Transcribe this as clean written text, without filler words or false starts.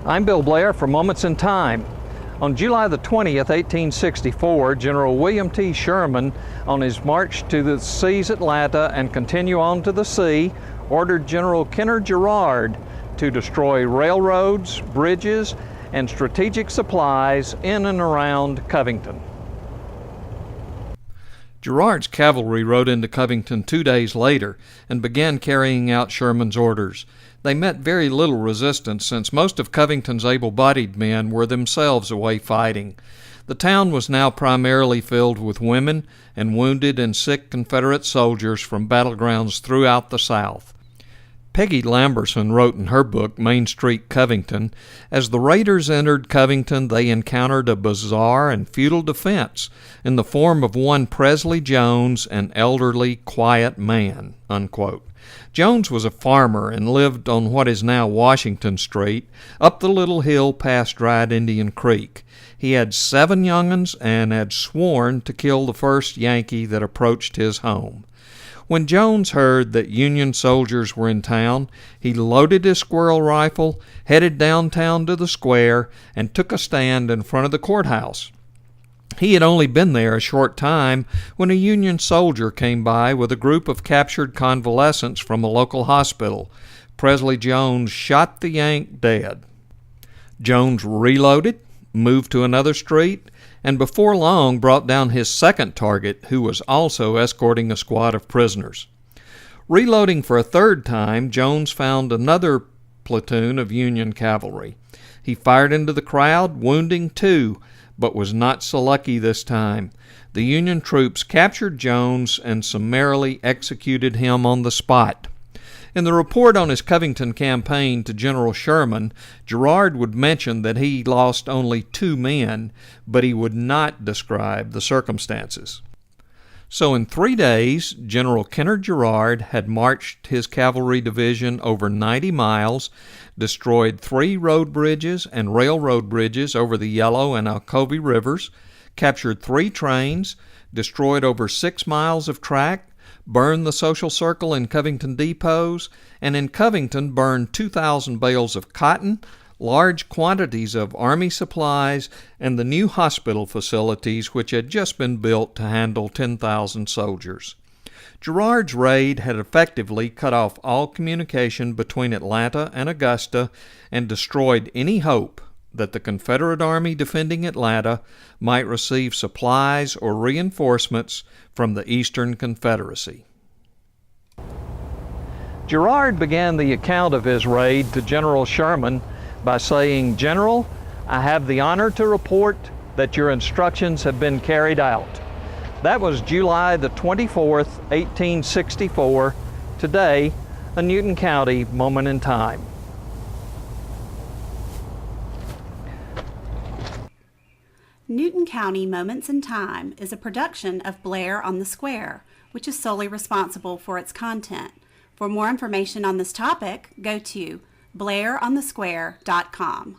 I'm Bill Blair for Moments in Time. On July the 20th, 1864, General William T. Sherman, on his march to the seas at Atlanta and continue on to the sea, ordered General Kenner Girard to destroy railroads, bridges, and strategic supplies in and around Covington. Girard's cavalry rode into Covington 2 days later and began carrying out Sherman's orders. They met very little resistance since most of Covington's able-bodied men were themselves away fighting. The town was now primarily filled with women and wounded and sick Confederate soldiers from battlegrounds throughout the South. Peggy Lamberson wrote in her book, Main Street, Covington, as the raiders entered Covington, they encountered a bizarre and futile defense in the form of one Presley Jones, an elderly, quiet man, unquote. Jones was a farmer and lived on what is now Washington Street, up the little hill past Dried Indian Creek. He had 7 young'uns and had sworn to kill the first Yankee that approached his home. When Jones heard that Union soldiers were in town, he loaded his squirrel rifle, headed downtown to the square, and took a stand in front of the courthouse. He had only been there a short time when a Union soldier came by with a group of captured convalescents from a local hospital. Presley Jones shot the Yank dead. Jones reloaded, moved to another street, and before long brought down his second target, who was also escorting a squad of prisoners. Reloading for a third time, Jones found another platoon of Union cavalry. He fired into the crowd, wounding 2, but was not so lucky this time. The Union troops captured Jones and summarily executed him on the spot. In the report on his Covington campaign to General Sherman, Girard would mention that he lost only 2 men, but he would not describe the circumstances. So in 3 days, General Kenner Girard had marched his cavalry division over 90 miles, destroyed 3 road bridges and railroad bridges over the Yellow and Alcovy rivers, captured 3 trains, destroyed over 6 miles of track, burned the Social Circle and Covington depots, and in Covington burned 2,000 bales of cotton, large quantities of Army supplies, and the new hospital facilities which had just been built to handle 10,000 soldiers. Girard's raid had effectively cut off all communication between Atlanta and Augusta and destroyed any hope that the Confederate Army defending Atlanta might receive supplies or reinforcements from the Eastern Confederacy. Girard began the account of his raid to General Sherman by saying, "General, I have the honor to report that your instructions have been carried out." That was July the 24th, 1864. Today, a Newton County moment in time. Newton County Moments in Time is a production of Blair on the Square, which is solely responsible for its content. For more information on this topic, go to blaironthesquare.com.